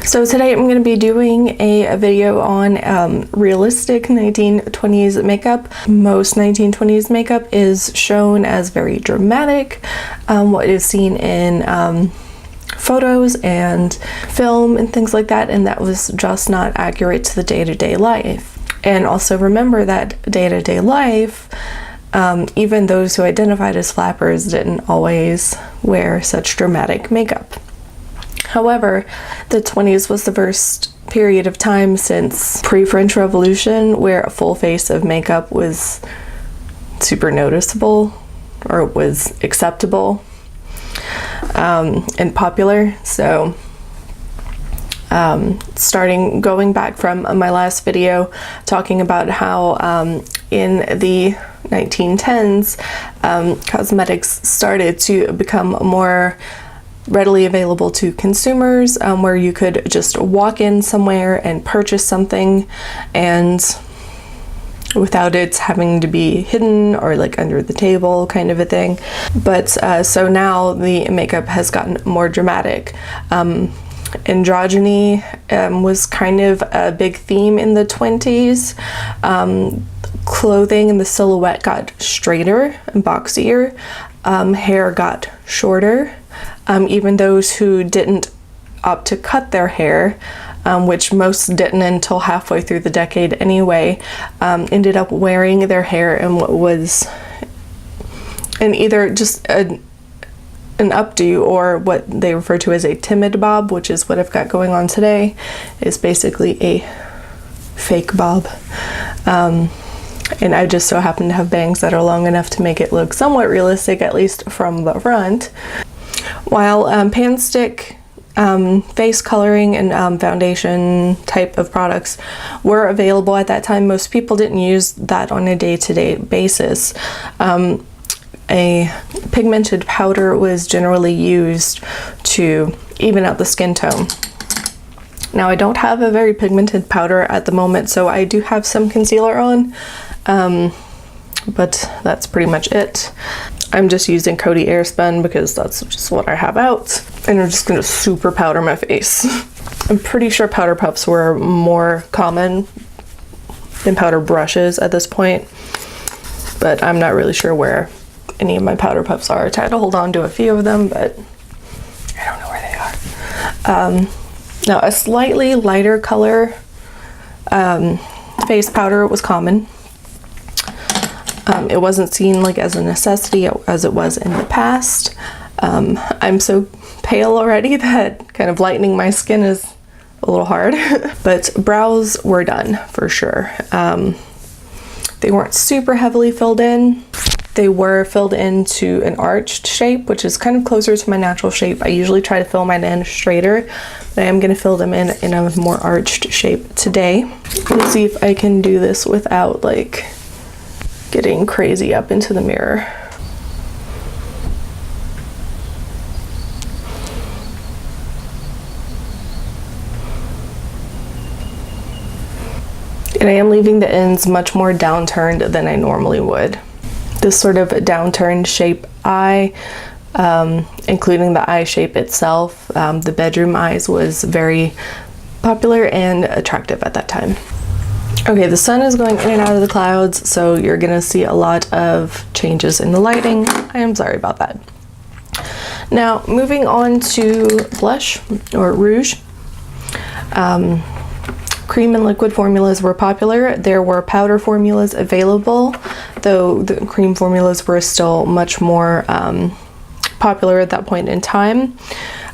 So today I'm going to be doing a video on realistic 1920s makeup. Most 1920s makeup is shown as very dramatic, what is seen in photos and film and things like that, and that was just not accurate to the day-to-day life. And also remember that day-to-day life, even those who identified as flappers didn't always wear such dramatic makeup. However, the 20s was the first period of time since pre-French Revolution where a full face of makeup was super noticeable, or was acceptable and popular. So going back from my last video talking about how in the 1910s cosmetics started to become more readily available to consumers, where you could just walk in somewhere and purchase something and without it having to be hidden or like under the table kind of a thing. But so now the makeup has gotten more dramatic. Androgyny was kind of a big theme in the 20s. Clothing and the silhouette got straighter and boxier. Hair got shorter. Even those who didn't opt to cut their hair, which most didn't until halfway through the decade anyway, ended up wearing their hair in what was either just an updo or what they refer to as a timid bob, which is what I've got going on today, is basically a fake bob. And I just so happen to have bangs that are long enough to make it look somewhat realistic, at least from the front. While pan stick, face coloring, and foundation type of products were available at that time, most people didn't use that on a day-to-day basis. A pigmented powder was generally used to even out the skin tone. Now, I don't have a very pigmented powder at the moment, so I do have some concealer on, but that's pretty much it. I'm just using Coty Airspun because that's just what I have out, and I'm just gonna super powder my face. I'm pretty sure powder puffs were more common than powder brushes at this point, but I'm not really sure where any of my powder puffs are. I tried to hold on to a few of them, but I don't know where they are. Now, a slightly lighter color face powder was common. It wasn't seen like as a necessity as it was in the past. I'm so pale already that kind of lightening my skin is a little hard. But brows were done for sure. They weren't super heavily filled in. They were filled into an arched shape, which is kind of closer to my natural shape. I usually try to fill mine in straighter, but I am going to fill them in a more arched shape today. Let's see if I can do this without like getting crazy up into the mirror. And I am leaving the ends much more downturned than I normally would. This sort of downturned shape eye, including the eye shape itself, the bedroom eyes, was very popular and attractive at that time. Okay, the sun is going in and out of the clouds, so you're gonna see a lot of changes in the lighting. I am sorry about that. Now, moving on to blush or rouge. Cream and liquid formulas were popular. There were powder formulas available, though the cream formulas were still much more popular at that point in time.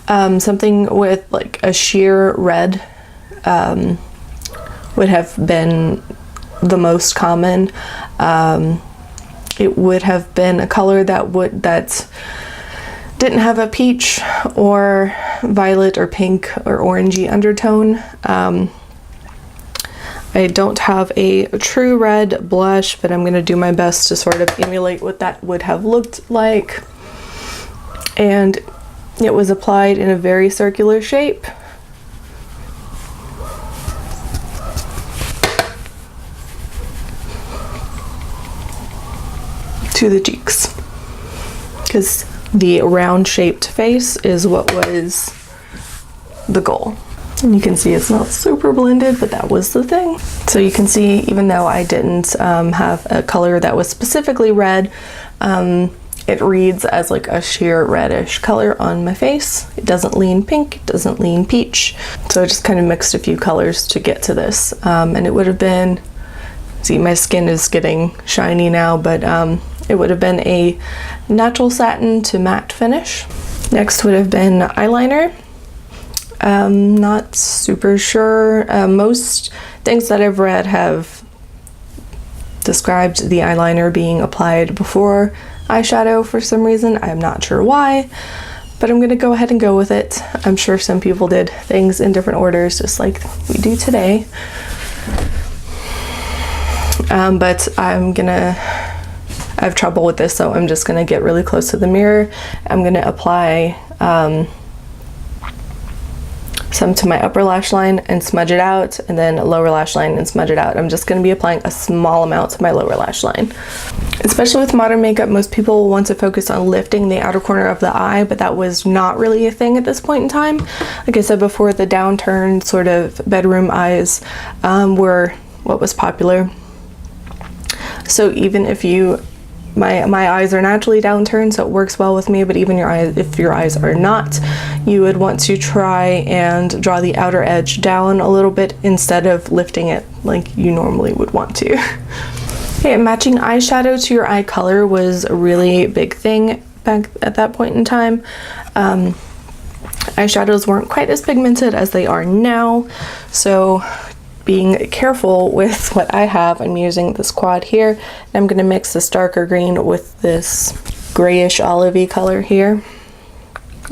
Something with like a sheer red would have been the most common. It would have been a color that didn't have a peach or violet or pink or orangey undertone. I don't have a true red blush, but I'm going to do my best to sort of emulate what that would have looked like. And it was applied in a very circular shape. To the cheeks, because the round shaped face is what was the goal. And you can see it's not super blended, but that was the thing. So you can see, even though I didn't have a color that was specifically red, it reads as like a sheer reddish color on my face. It doesn't lean pink, it doesn't lean peach. So I just kind of mixed a few colors to get to this. And it would have been, see, my skin is getting shiny now, but it would have been a natural satin to matte finish. Next would have been eyeliner. Not super sure. Most things that I've read have described the eyeliner being applied before eyeshadow for some reason. I'm not sure why, but I'm gonna go ahead and go with it. I'm sure some people did things in different orders, just like we do today. But I have trouble with this, so I'm just gonna get really close to the mirror. I'm gonna apply some to my upper lash line and smudge it out, and then lower lash line and smudge it out. I'm just going to be applying a small amount to my lower lash line. Especially with modern makeup, most people want to focus on lifting the outer corner of the eye, but that was not really a thing at this point in time. Like I said before, the downturned sort of bedroom eyes were what was popular. So even if my eyes are naturally downturned, so it works well with me, but even if your eyes are not, you would want to try and draw the outer edge down a little bit instead of lifting it like you normally would want to. Okay, matching eyeshadow to your eye color was a really big thing back at that point in time. Eyeshadows weren't quite as pigmented as they are now, so being careful with what I have, I'm using this quad here. I'm going to mix this darker green with this grayish olivey color here.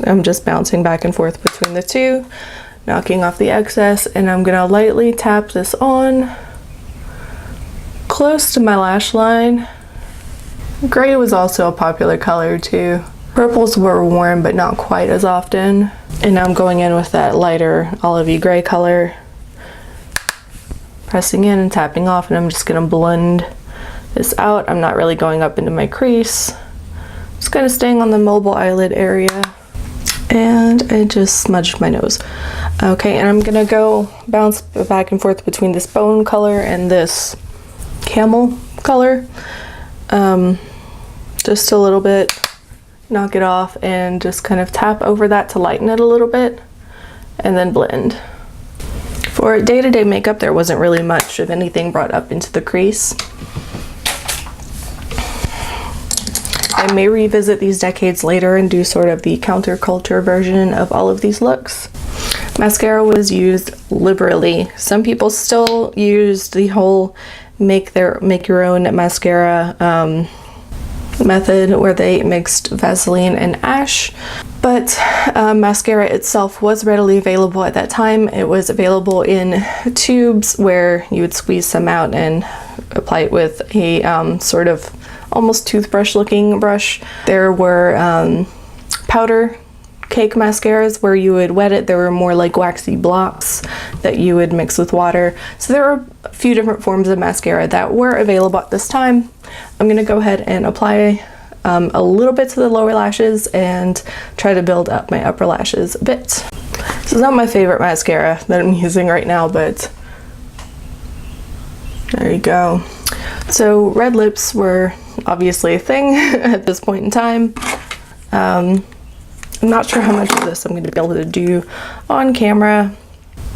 I'm just bouncing back and forth between the two, knocking off the excess, and I'm going to lightly tap this on close to my lash line. Gray was also a popular color too. Purples were worn, but not quite as often. And now I'm going in with that lighter olivey gray color, pressing in and tapping off, and I'm just going to blend this out. I'm not really going up into my crease. Just kind of staying on the mobile eyelid area. And I just smudged my nose. Okay, and I'm going to go bounce back and forth between this bone color and this camel color. Just a little bit. Knock it off and just kind of tap over that to lighten it a little bit, and then blend. For day-to-day makeup, there wasn't really much of anything brought up into the crease. I may revisit these decades later and do sort of the counterculture version of all of these looks. Mascara was used liberally. Some people still use the whole make your own mascara method, where they mixed Vaseline and ash, but mascara itself was readily available at that time. It was available in tubes where you would squeeze some out and apply it with a sort of almost toothbrush looking brush. There were powder cake mascaras where you would wet it. There were more like waxy blocks that you would mix with water. So there were a few different forms of mascara that were available at this time. I'm going to go ahead and apply a little bit to the lower lashes and try to build up my upper lashes a bit. This is not my favorite mascara that I'm using right now, but there you go. So red lips were obviously a thing at this point in time. I'm not sure how much of this I'm going to be able to do on camera.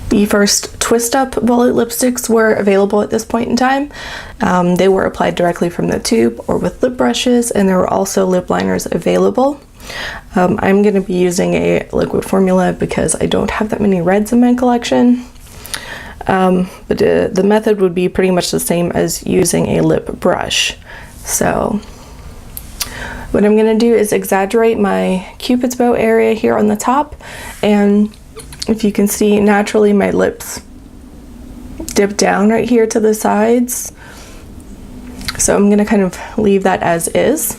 The first twist up bullet lipsticks were available at this point in time. They were applied directly from the tube or with lip brushes, and there were also lip liners available. I'm going to be using a liquid formula because I don't have that many reds in my collection. But the method would be pretty much the same as using a lip brush. So what I'm going to do is exaggerate my Cupid's bow area here on the top, and if you can see, naturally my lips dip down right here to the sides. So I'm going to kind of leave that as is.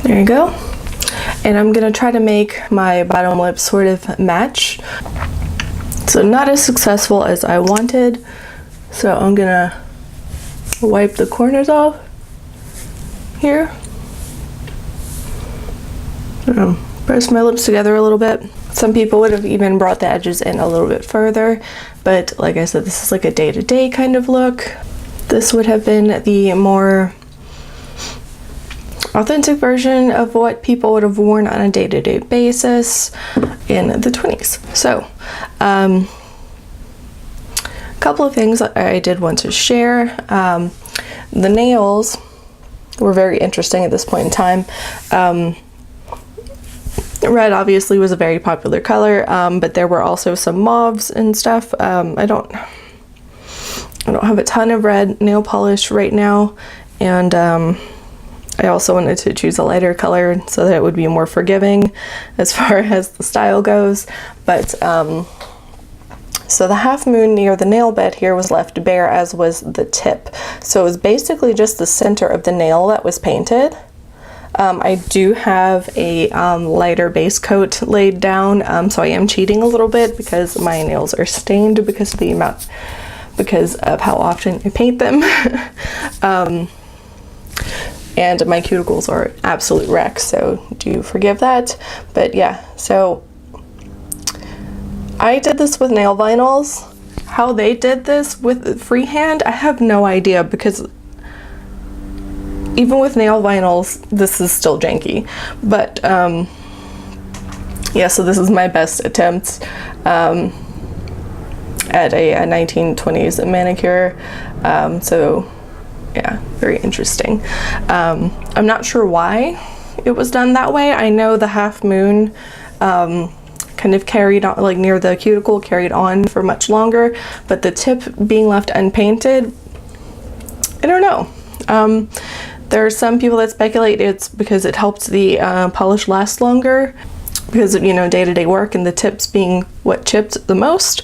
There you go. And I'm going to try to make my bottom lip sort of match. So not as successful as I wanted. So I'm gonna wipe the corners off here. Press my lips together a little bit. Some people would have even brought the edges in a little bit further, but like I said, this is like a day-to-day kind of look. This would have been the more authentic version of what people would have worn on a day-to-day basis in the 20s. So, a couple of things I did want to share. The nails were very interesting at this point in time. Red obviously was a very popular color, but there were also some mauves and stuff. I don't have a ton of red nail polish right now, and I also wanted to choose a lighter color so that it would be more forgiving as far as the style goes. But so the half moon near the nail bed here was left bare, as was the tip. So it was basically just the center of the nail that was painted. I do have a lighter base coat laid down, so I am cheating a little bit because my nails are stained because of how often I paint them. And my cuticles are absolute wrecks, so do forgive that. But yeah, so I did this with nail vinyls. How they did this with freehand, I have no idea, because even with nail vinyls, this is still janky. But yeah, so this is my best attempt at a 1920s manicure. So yeah, very interesting. I'm not sure why it was done that way. I know the half moon kind of carried on, like near the cuticle, carried on for much longer, but the tip being left unpainted, I don't know. There are some people that speculate it's because it helped the polish last longer, because of, you know, day-to-day work and the tips being what chipped the most.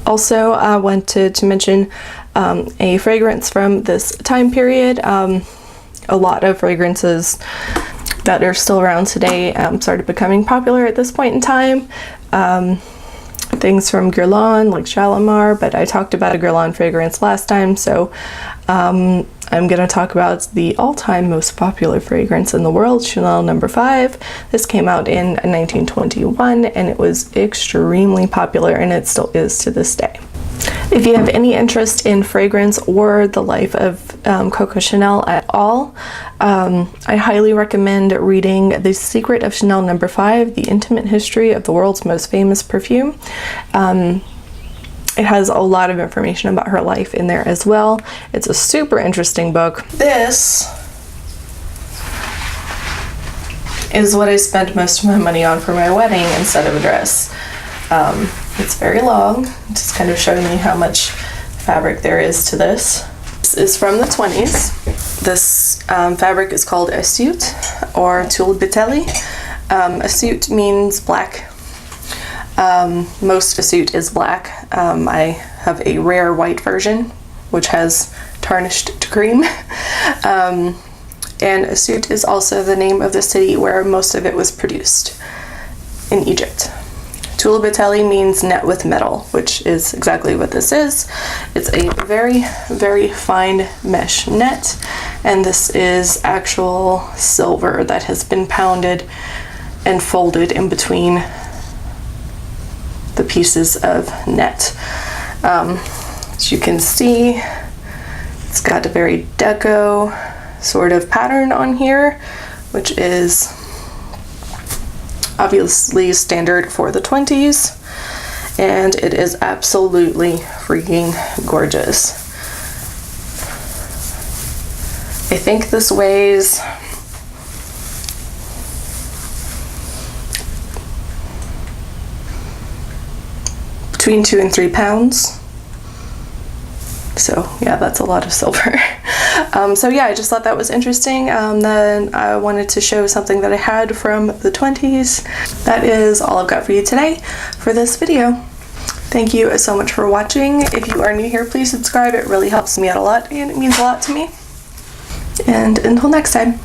Also, I wanted to mention a fragrance from this time period. A lot of fragrances that are still around today started becoming popular at this point in time. Things from Guerlain, like Shalimar, but I talked about a Guerlain fragrance last time, so I'm going to talk about the all-time most popular fragrance in the world, Chanel No. 5. This came out in 1921, and it was extremely popular, and it still is to this day. If you have any interest in fragrance or the life of Coco Chanel at all, I highly recommend reading The Secret of Chanel No. 5, The Intimate History of the World's Most Famous Perfume. It has a lot of information about her life in there as well. It's a super interesting book. This is what I spent most of my money on for my wedding instead of a dress. It's very long, just kind of showing you how much fabric there is to this. This is from the 20s. This fabric is called Asute or Tulbitelli. Asute means black. Most Asute is black. I have a rare white version, which has tarnished to cream. And Asute is also the name of the city where most of it was produced, in Egypt. Tulbitelli means net with metal, which is exactly what this is. It's a very, very fine mesh net, and this is actual silver that has been pounded and folded in between the pieces of net. As you can see, it's got a very deco sort of pattern on here, which is obviously standard for the 20s, and it is absolutely freaking gorgeous. I think this weighs between 2 and 3 pounds. So yeah, that's a lot of silver. So yeah, I just thought that was interesting. Then I wanted to show something that I had from the 20s. That is all I've got for you today for this video. Thank you so much for watching. If you are new here, please subscribe. It really helps me out a lot, and it means a lot to me. And until next time.